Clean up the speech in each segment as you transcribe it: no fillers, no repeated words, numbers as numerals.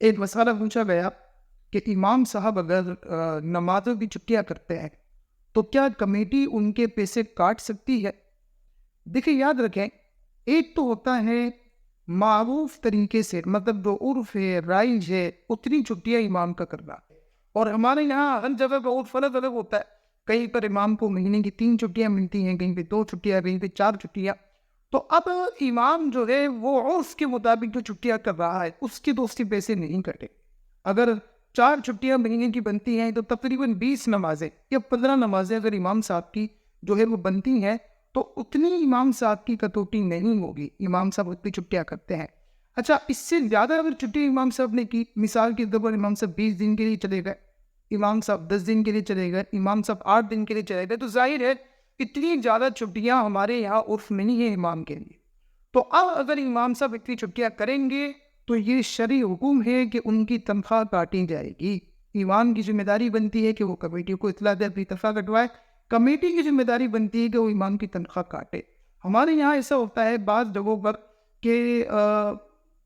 ایک مسئلہ پوچھا گیا کہ امام صاحب اگر نمازوں کی چھٹیاں کرتے ہیں تو کیا کمیٹی ان کے پیسے کاٹ سکتی ہے؟ دیکھیں، یاد رکھیں، ایک تو ہوتا ہے معروف طریقے سے، مطلب جو عرف ہے، رائج ہے، اتنی چھٹیاں امام کا کرنا، اور ہمارے یہاں ہر جگہ بہت فرق الگ ہوتا ہے۔ کہیں پر امام کو مہینے کی 3 چھٹیاں ملتی ہیں، کہیں پہ 2 چھٹیاں، کہیں پہ 4 چھٹیاں۔ تو اب امام جو ہے وہ عرف کے مطابق جو چھٹیاں کر رہا ہے اس کے تو اس کے پیسے نہیں کٹے۔ اگر 4 چھٹیاں مہینے کی بنتی ہیں تو تقریباً 20 نمازیں یا 15 نمازیں اگر امام صاحب کی جو ہے وہ بنتی ہیں تو اتنی امام صاحب کی کٹوتی نہیں ہوگی۔ امام صاحب اتنی چھٹیاں کرتے ہیں۔ اچھا، اس سے زیادہ اگر چھٹی امام صاحب نے کی، مثال کے طور پر امام صاحب 20 دن کے لیے چلے گئے، امام صاحب 10 دن کے لیے چلے گئے، امام صاحب 8 دن کے لیے چلے گئے، تو ظاہر ہے اتنی زیادہ چھٹیاں ہمارے یہاں عرف میں نہیں ہے امام کے لیے۔ تو اب اگر امام صاحب اتنی چھٹیاں کریں گے تو یہ شرعی حکم ہے کہ ان کی تنخواہ کاٹی جائے گی۔ امام کی ذمہ داری بنتی ہے کہ وہ کمیٹی کو اطلاع دے، اپنی تنخواہ کٹوائے۔ کمیٹی کی ذمہ داری بنتی ہے کہ وہ امام کی تنخواہ کاٹے۔ ہمارے یہاں ایسا ہوتا ہے بعض جگہوں پر کہ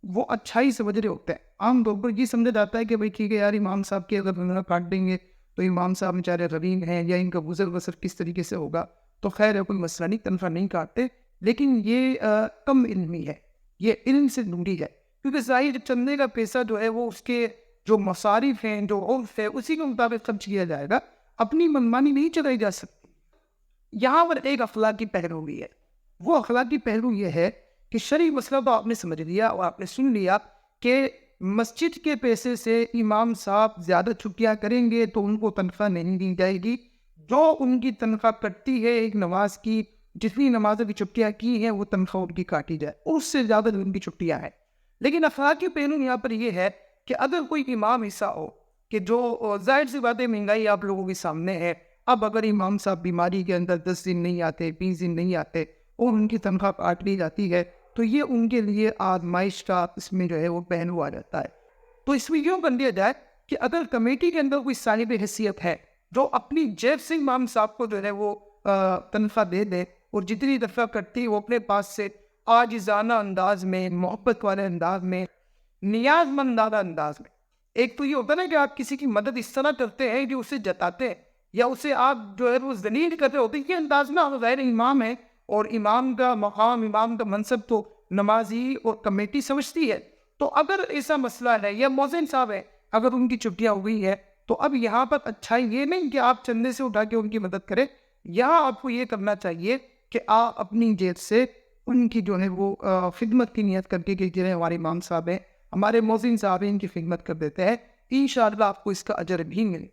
وہ اچھائی سمجھ رہے ہوتے ہیں۔ عام طور پر یہ سمجھا جاتا ہے کہ بھائی ٹھیک ہے یار، امام صاحب کی اگر تنخواہ کاٹ دیں گے تو امام صاحب بیچارے غریب ہیں، یا ان کا گزر بسر کس طریقے سے ہوگا، تو خیر ہے، کوئی مسئلہ نہیں، تنخواہ نہیں کاٹتے۔ لیکن یہ کم علمی ہے، یہ علم سے دوری ہے، کیونکہ ظاہر چندے کا پیسہ جو ہے وہ اس کے جو مصارف ہیں، جو عرف ہے، اسی کے مطابق خرچ کیا جائے گا۔ اپنی منمانی نہیں چلائی جا سکتی۔ یہاں پر ایک اخلاقی پہلو بھی ہے۔ وہ اخلاقی پہلو یہ ہے کہ شرعی مسئلہ تو آپ نے سمجھ لیا اور آپ نے سن لیا کہ مسجد کے پیسے سے امام صاحب زیادہ چھٹیاں کریں گے تو ان کو تنخواہ نہیں دی جائے گی۔ جو ان کی تنخواہ کٹتی ہے ایک نماز کی، جتنی نمازوں کی چھٹیاں کی ہیں وہ تنخواہ ان کی کاٹی جائے، اور اس سے زیادہ ان کی چھٹیاں ہیں۔ لیکن اخلاقی پہلو یہاں پر یہ ہے کہ اگر کوئی امام ایسا ہو کہ جو ظاہر سی بات ہے، مہنگائی آپ لوگوں کے سامنے ہے، اب اگر امام صاحب بیماری کے اندر 10 دن نہیں آتے، 20 دن نہیں آتے اور ان کی تنخواہ کاٹ لی جاتی ہے، تو یہ ان کے لیے آزمائش کا اس میں جو ہے وہ پہلو آ جاتا ہے۔ تو اس میں یوں کر لیا جائے کہ اگر کمیٹی کے اندر کوئی صاحب حیثیت ہے جو اپنی جیب سے امام صاحب کو جو ہے وہ تنخواہ دے دے، اور جتنی تنخواہ کٹتی ہے وہ اپنے پاس سے عاجزانہ انداز میں، محبت والے انداز میں، نیاز مندانہ انداز میں۔ ایک تو یہ ہوتا ہے نا کہ آپ کسی کی مدد اس طرح کرتے ہیں کہ اسے جتاتے ہیں، یا اسے آپ جو ہے وہ ذلیل کرتے ہوتے ہیں، یہ انداز میں آپ غیر امام ہے، اور امام کا مقام، امام کا منصب تو نمازی اور کمیٹی سمجھتی ہے۔ تو اگر ایسا مسئلہ ہے، یا مؤذن صاحب ہے، اگر ان کی چھٹیاں ہو گئی ہے، تو اب یہاں پر اچھائی یہ نہیں کہ آپ چندے سے اٹھا کے ان کی مدد کریں۔ یہاں آپ کو یہ کرنا چاہیے کہ آپ اپنی جیب سے ان کی جو ہے وہ خدمت کی نیت کر کے کہ جو ہمارے امام صاحب ہیں، ہمارے مؤذن صاحب ہیں، ان کی خدمت کر دیتے ہیں، انشاءاللہ آپ کو اس کا اجر بھی ملے۔